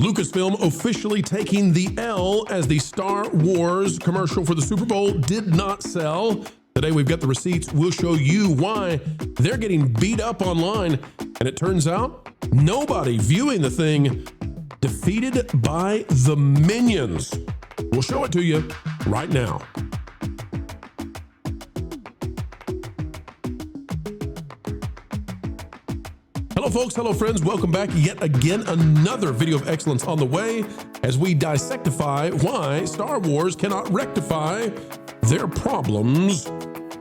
Lucasfilm officially taking the L as the Star Wars commercial for the Super Bowl did not sell. Today we've got the receipts. We'll show you why they're getting beat up online. And it turns out nobody viewing the thing defeated by the Minions. We'll show it to you right now. Hello folks, hello friends, welcome back yet again. Another video of excellence on the way as we dissectify why Star Wars cannot rectify their problems.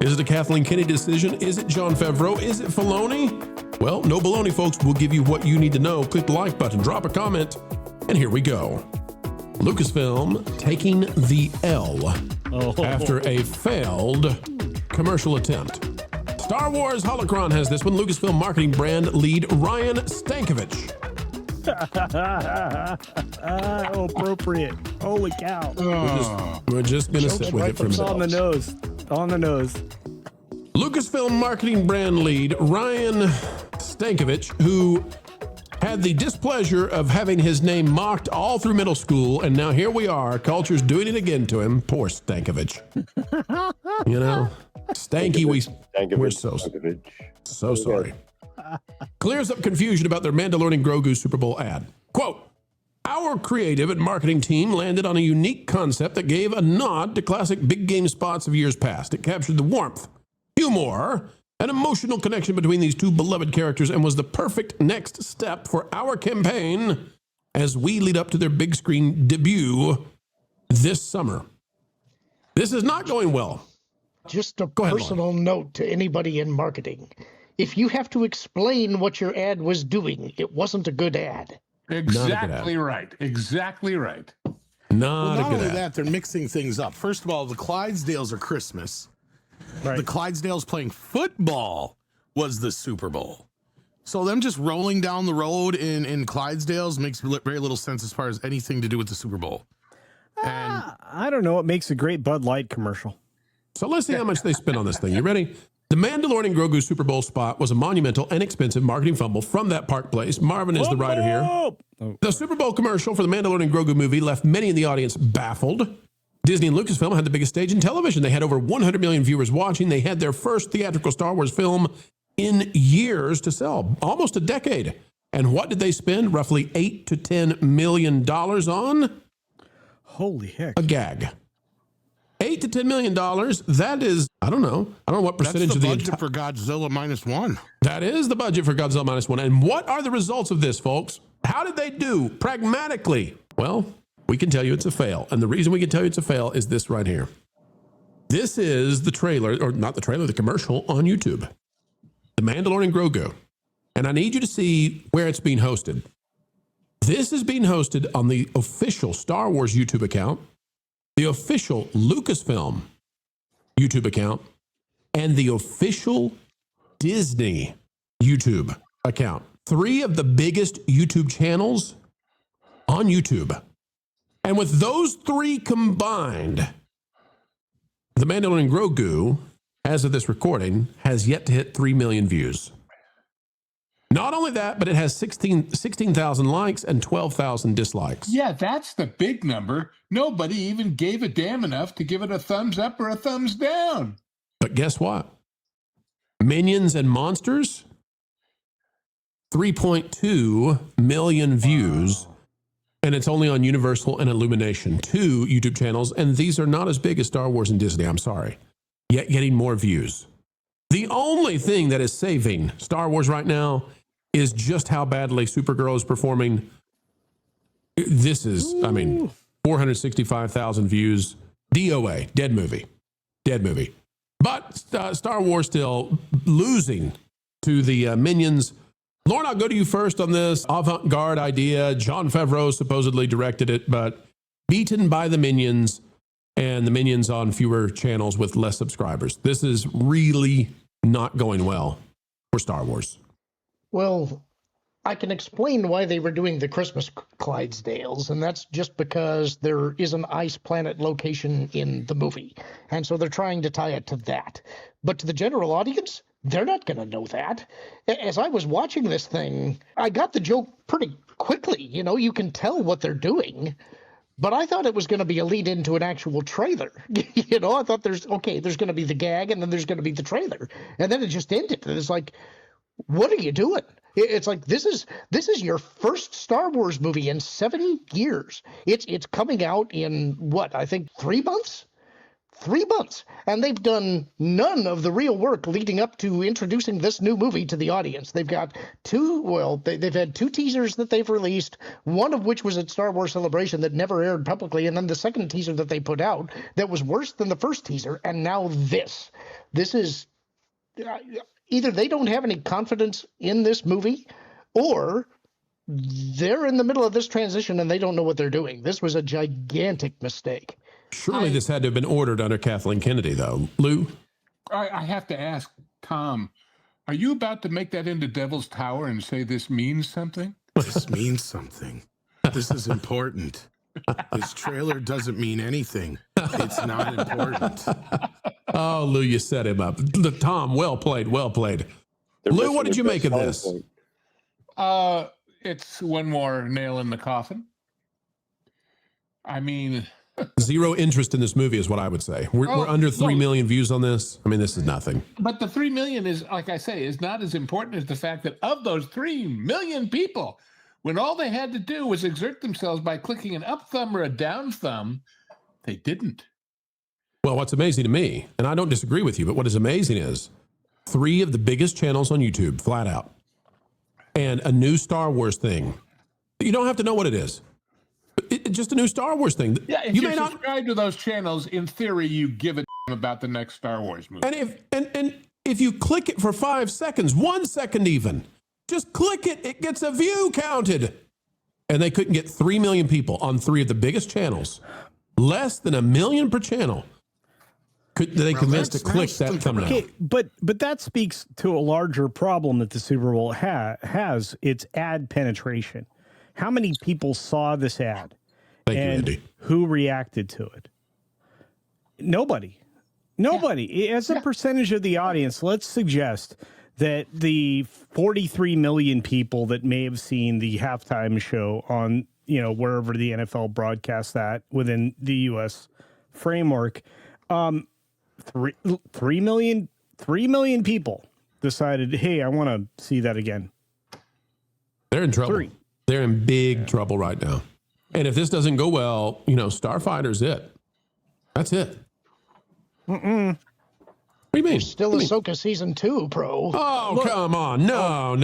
Is it a Kathleen Kennedy decision? Is it Jon Favreau? Is it Filoni? Well, no baloney folks, we'll give you what you need to know. Click the like button, drop a comment, and here we go. Lucasfilm taking the L after a failed commercial attempt. Star Wars Holocron has this one. Lucasfilm marketing brand lead Ryan Stankiewicz. Oh, appropriate. Holy cow. We're just going to sit with it for a minute. On the nose. On the nose. Lucasfilm marketing brand lead Ryan Stankiewicz, who had the displeasure of having his name mocked all through middle school, and now here we are. Culture's doing it again to him. Poor Stankiewicz. You know? Stanky, we're so sorry. Clears up confusion about their Mandalorian and Grogu Super Bowl ad. Quote, our creative and marketing team landed on a unique concept that gave a nod to classic big game spots of years past. It captured the warmth, humor, and emotional connection between these two beloved characters and was the perfect next step for our campaign as we lead up to their big screen debut this summer. This is not going well. Just a personal note to anybody in marketing. If you have to explain what your ad was doing, it wasn't a good ad. Exactly right. Exactly right. Not only that, they're mixing things up. First of all, the Clydesdales are Christmas. Right. The Clydesdales playing football was the Super Bowl. So them just rolling down the road in Clydesdales makes very little sense as far as anything to do with the Super Bowl. And I don't know. It makes a great Bud Light commercial. So let's see how much they spent on this thing. You ready? The Mandalorian and Grogu Super Bowl spot was a monumental and expensive marketing fumble from that park place. Marvin is the writer here. The Super Bowl commercial for the Mandalorian and Grogu movie left many in the audience baffled. Disney and Lucasfilm had the biggest stage in television. They had over 100 million viewers watching. They had their first theatrical Star Wars film in years to sell, almost a decade. And what did they spend? Roughly $8 to $10 million on? Holy heck. A gag. $8 to $10 million. That is, I don't know what percentage that's of the budget for Godzilla -1. That is the budget for Godzilla -1. And what are the results of this, folks? How did they do pragmatically? Well, we can tell you it's a fail. And the reason we can tell you it's a fail is this right here. This is the trailer, or not the trailer, the commercial on YouTube. The Mandalorian and Grogu. And I need you to see where it's being hosted. This is being hosted on the official Star Wars YouTube account, the official Lucasfilm YouTube account, and the official Disney YouTube account. 3 of the biggest YouTube channels on YouTube. And with those 3 combined, the Mandalorian and Grogu, as of this recording, has yet to hit 3 million views. Not only that, but it has 16,000 likes and 12,000 dislikes. Yeah, that's the big number. Nobody even gave a damn enough to give it a thumbs up or a thumbs down. But guess what? Minions and Monsters, 3.2 million views. And it's only on Universal and Illumination, 2 YouTube channels. And these are not as big as Star Wars and Disney, I'm sorry. Yet getting more views. The only thing that is saving Star Wars right now is just how badly Supergirl is performing. This is, 465,000 views. DOA, dead movie. But Star Wars still losing to the Minions. Lauren, I'll go to you first on this avant-garde idea. Jon Favreau supposedly directed it, but beaten by the Minions, and the Minions on fewer channels with less subscribers. This is really not going well for Star Wars. Well, I can explain why they were doing the Christmas Clydesdales, and that's just because there is an ice planet location in the movie, and so they're trying to tie it to that. But to the general audience, they're not going to know that. As I was watching this thing, I got the joke pretty quickly. You know, you can tell what they're doing. But I thought it was going to be a lead into an actual trailer. You know, I thought there's going to be the gag and then there's going to be the trailer. And then it just ended. And it's like, what are you doing? It's like, this is your first Star Wars movie in 7 years. It's coming out in what, I think 3 months? 3 months. And they've done none of the real work leading up to introducing this new movie to the audience. They've got they've had 2 teasers that they've released, one of which was at Star Wars Celebration that never aired publicly, and then the second teaser that they put out that was worse than the first teaser, and now this. This is either they don't have any confidence in this movie, or they're in the middle of this transition and they don't know what they're doing. This was a gigantic mistake. Surely this had to have been ordered under Kathleen Kennedy, though. Lou? I have to ask, Tom, are you about to make that into Devil's Tower and say this means something? This means something. This is important. This trailer doesn't mean anything. It's not important. Oh, Lou, you set him up. Tom, well played, well played. Lou, what did you make of this? It's one more nail in the coffin. I mean... Zero interest in this movie is what I would say. We're under 3 million views on this. I mean, this is nothing. But the 3 million is, like I say, is not as important as the fact that of those 3 million people, when all they had to do was exert themselves by clicking an up thumb or a down thumb, they didn't. Well, what's amazing to me, and I don't disagree with you, but what is amazing is 3 of the biggest channels on YouTube, flat out, and a new Star Wars thing. You don't have to know what it is. It's just a new Star Wars thing. Yeah, if you subscribe to those channels, in theory, you give a about the next Star Wars movie. And if you click it for 5 seconds, 1 second even, just click it, it gets a view counted. And they couldn't get 3 million people on 3 of the biggest channels, less than 1 million per channel. They convinced to click that thumbnail. Okay, but that speaks to a larger problem that the Super Bowl has. It's ad penetration. How many people saw this ad? Thank you, Andy. Who reacted to it? Nobody. Yeah. As a percentage of the audience, let's suggest that the 43 million people that may have seen the halftime show on, wherever the NFL broadcasts that within the U.S. framework, 3 million people decided, hey, I want to see that again. They're in trouble. 3. They're in big trouble right now. And if this doesn't go well, Starfighter's it. That's it. What do you mean? Still Ahsoka season 2, Pro. Oh, look, come on. No.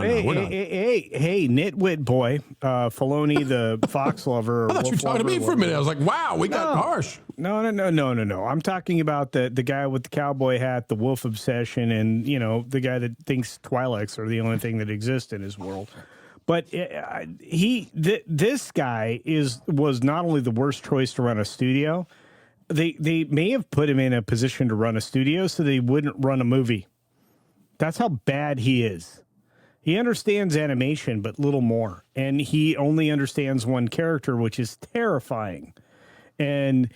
Hey, nitwit boy. Filoni, the Fox lover. I thought you were talking to me for a minute. I was like, wow, we got harsh. No. I'm talking about the guy with the cowboy hat, the wolf obsession, and, the guy that thinks Twi'leks are the only thing that exists in his world. But this guy was not only the worst choice to run a studio, they may have put him in a position to run a studio so they wouldn't run a movie. That's how bad he is. He understands animation, but little more. And he only understands one character, which is terrifying. And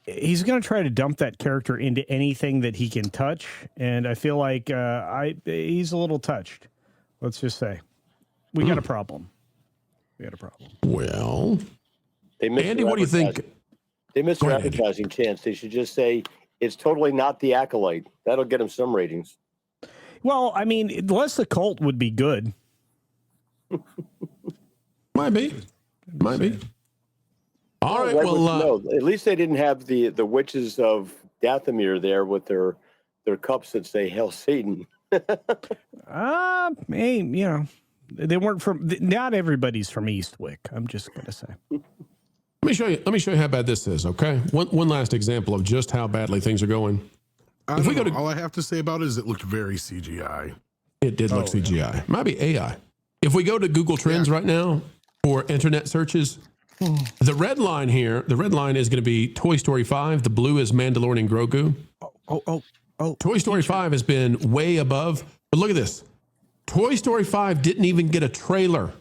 he's going to try to dump that character into anything that he can touch. And I feel like he's a little touched. Let's just say. We got a problem. Well, Andy, what do you think? They missed their advertising chance. They should just say it's totally not the Acolyte. That'll get them some ratings. Well, I mean, less the cult would be good. Might be. All right. Well, at least they didn't have the witches of Dathomir there with their cups that say "Hail Satan." Hey, they weren't from. Not everybody's from Eastwick. I'm just gonna say. Let me show you how bad this is. Okay, one last example of just how badly things are going. All I have to say about it is it looked very CGI. It did look CGI. Might be AI. If we go to Google Trends right now for internet searches, the red line here, is going to be Toy Story 5. The blue is Mandalorian and Grogu. Oh. Toy Story 5 has been way above. But look at this. Toy Story 5 didn't even get a trailer.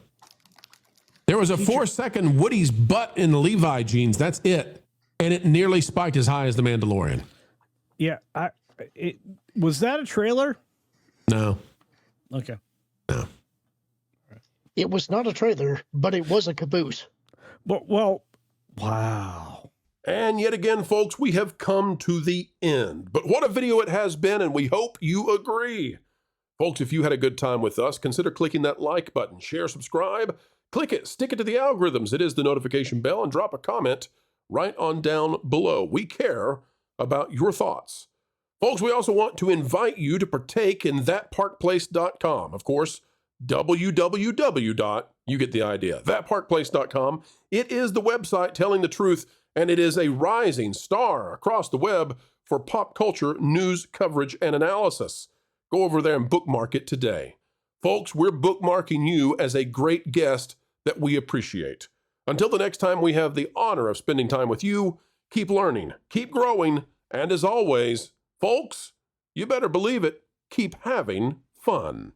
There was a 4-second Woody's butt in the Levi jeans. That's it. And it nearly spiked as high as the Mandalorian. Yeah. Was that a trailer? No. Okay. No. It was not a trailer, but it was a caboose. Well, wow. And yet again, folks, we have come to the end. But what a video it has been, and we hope you agree. Folks, if you had a good time with us, consider clicking that like button, share, subscribe, click it, stick it to the algorithms. It is the notification bell, and drop a comment right on down below. We care about your thoughts. Folks, we also want to invite you to partake in thatparkplace.com. Of course, www. You get the idea. Thatparkplace.com. It is the website telling the truth, and it is a rising star across the web for pop culture news coverage and analysis. Go over there and bookmark it today. Folks, we're bookmarking you as a great guest that we appreciate. Until the next time we have the honor of spending time with you, keep learning, keep growing, and as always, folks, you better believe it, keep having fun.